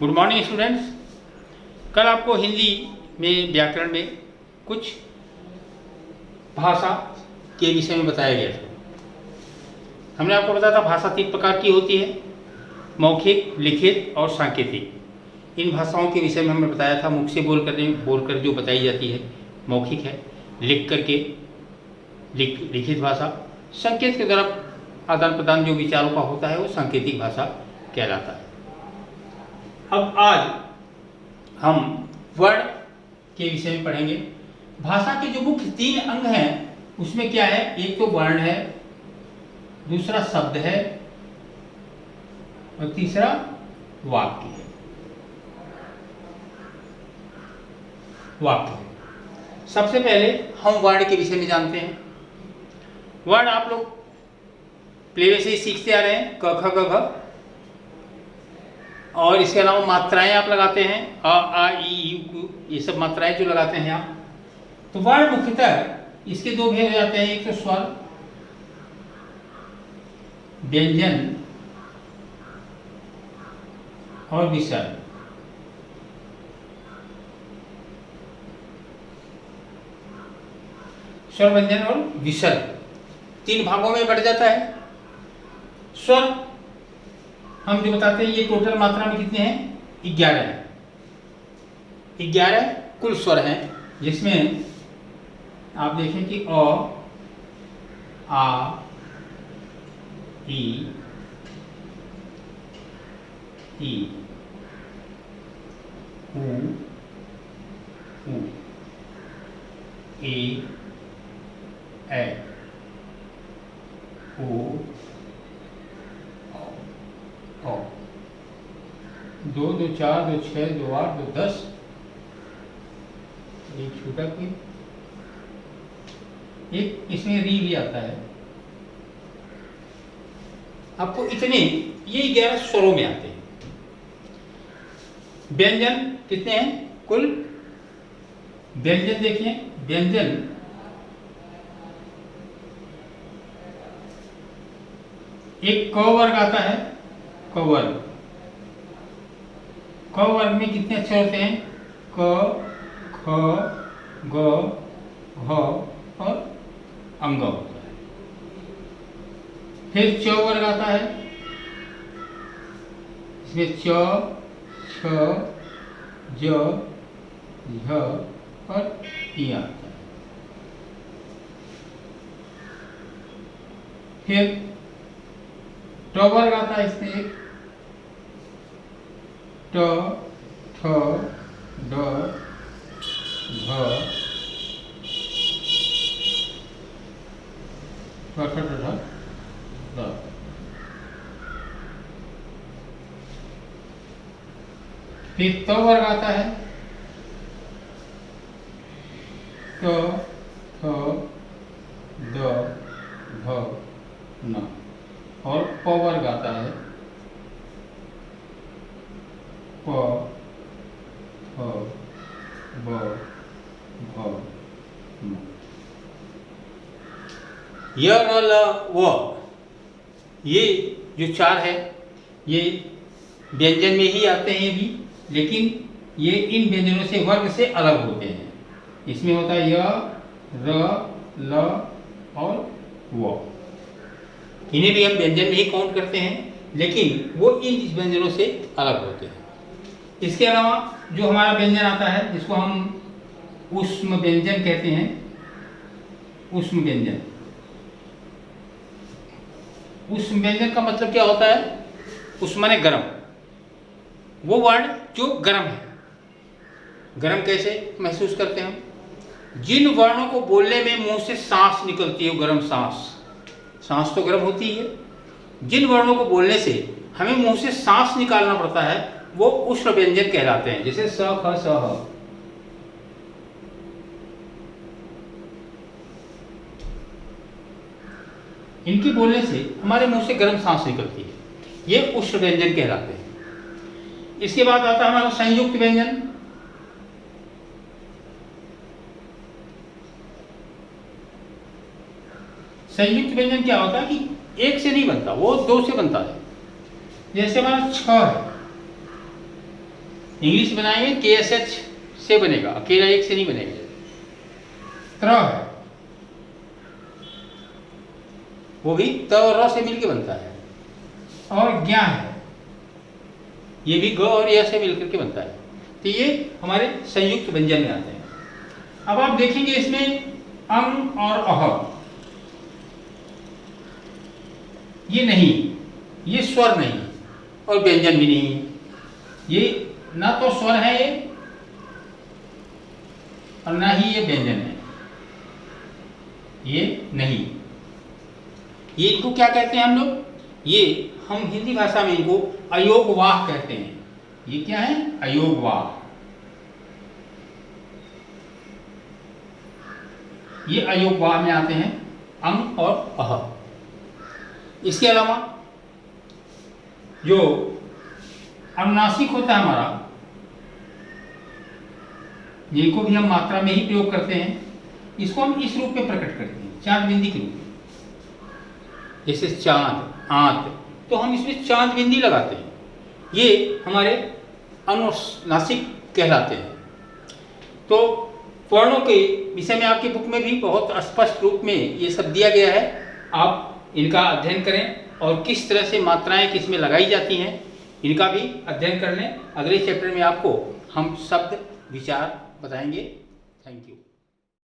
Good morning students. कल आपको हिंदी में व्याकरण में कुछ भाषा के विषय में बताया गया था। हमने आपको बताया था भाषा 3 प्रकार की होती है, मौखिक, लिखित और सांकेतिक। इन भाषाओं के विषय में हमने बताया था मुख से बोलकर जो बताई जाती है मौखिक है, लिख करके लिखित भाषा, संकेत के द्वारा आदान प्रदान जो विचारों का होता है वो सांकेतिक भाषा कहलाता है। अब आज हम वर्ण के विषय में पढ़ेंगे। भाषा के जो मुख्य 3 अंग हैं उसमें क्या है, एक तो वर्ण है, दूसरा शब्द है और तीसरा वाक्य है। सबसे पहले हम वर्ण के विषय में जानते हैं। वर्ण आप लोग प्ले से ही सीखते आ रहे हैं, क ख ग घ, और इसके अलावा मात्राएं आप लगाते हैं, अ आ ई उ, ये सब मात्राएं जो लगाते हैं आप। तो वर्ण मुख्यतः इसके 2 भेद हो जाते हैं, एक तो स्वर व्यंजन और विसर्ग। स्वर, व्यंजन और विसर्ग 3 भागों में बढ़ जाता है। स्वर हम जो बताते हैं ये टोटल मात्रा में कितने हैं, 11 हैं। 11 कुल स्वर हैं, जिसमें आप देखें कि अ, आ, ई, उ, ए, ओ, 2 2 4 2 6 2 8 2 10, एक छोटा कोई, एक इसमें री भी आता है। आपको इतने ये 11 स्वरों में आते हैं। व्यंजन कितने हैं कुल, व्यंजन देखिए, व्यंजन एक क वर्ग आता है, क वर्ग। क वर्ग में कितने अक्षर होते हैं, क, ख, ग, घ और अंग होता है। फिर च वर्ग आता है, इसमें च, छ, ज, झ और ई आता है। फिर ट वर्ग आता है, इसमें एक ट, ठ, ड, घ, ढ। फिर त वर्ग आता है, क, ख, द, भ, न। और प वर्ग आता है, प, फ, ब, भ, म। य, र, ल, व, ये जो 4 है ये व्यंजन में ही आते हैं ये भी, लेकिन ये इन व्यंजनों से वर्ग से अलग होते हैं। इसमें होता है य, र, ल और व। इन्हें भी हम व्यंजन में ही काउंट करते हैं, लेकिन वो इन व्यंजनों से अलग होते हैं। इसके अलावा जो हमारा व्यंजन आता है जिसको हम ऊष्म व्यंजन कहते हैं, ऊष्म व्यंजन। ऊष्म व्यंजन का मतलब क्या होता है, ऊष्म माने गर्म, वो वर्ण जो गर्म है। गर्म कैसे महसूस करते हैं हम, जिन वर्णों को बोलने में मुंह से सांस निकलती है, गर्म सांस तो गर्म होती है। जिन वर्णों को बोलने से हमें मुंह से सांस निकालना पड़ता है वो उष्ण व्यंजन कहलाते हैं, जैसे स, ख, स, ह। इनके बोलने से हमारे मुंह से गर्म सांस निकलती है, ये उष्ण व्यंजन कहलाते हैं। इसके बाद आता है हमारा संयुक्त व्यंजन। संयुक्त व्यंजन क्या होता है कि एक से नहीं बनता, वो दो से बनता है। जैसे हमारा छ है, इंग्लिश बनाएंगे KSH से बनेगा, अकेला एक से नहीं बनेगा। त्र है, वो भी त और र से मिलकर बनता है। और ज्ञा है, ये भी ग और य से मिलकर के बनता है। तो ये हमारे संयुक्त व्यंजन में आते हैं। अब आप देखेंगे इसमें अं और अह, ये नहीं, ये स्वर नहीं और व्यंजन भी नहीं। ये ना तो स्वर है ये और ना ही ये व्यंजन है, ये नहीं। ये इनको क्या कहते हैं हम लोग? ये हम हिंदी भाषा में इनको अयोगवाह कहते हैं। ये क्या है? अयोगवाह। ये अयोगवाह में आते हैं अंग और अह। इसके अलावा जो अनुनासिक होता है हमारा, जिनको भी हम मात्रा में ही प्रयोग करते हैं, इसको हम इस रूप में प्रकट करते हैं, चांद बिंदी के रूप में। जैसे चांद, आंत, तो हम इसमें चांद बिंदी लगाते हैं। ये हमारे अनुनासिक कहलाते हैं। तो वर्णों के विषय में आपकी बुक में भी बहुत स्पष्ट रूप में ये सब दिया गया है। आप इनका अध्ययन करें और किस तरह से मात्राएं किस में लगाई जाती हैं, इनका भी अध्ययन कर लें। अगले चैप्टर में आपको हम शब्द विचार बताएंगे।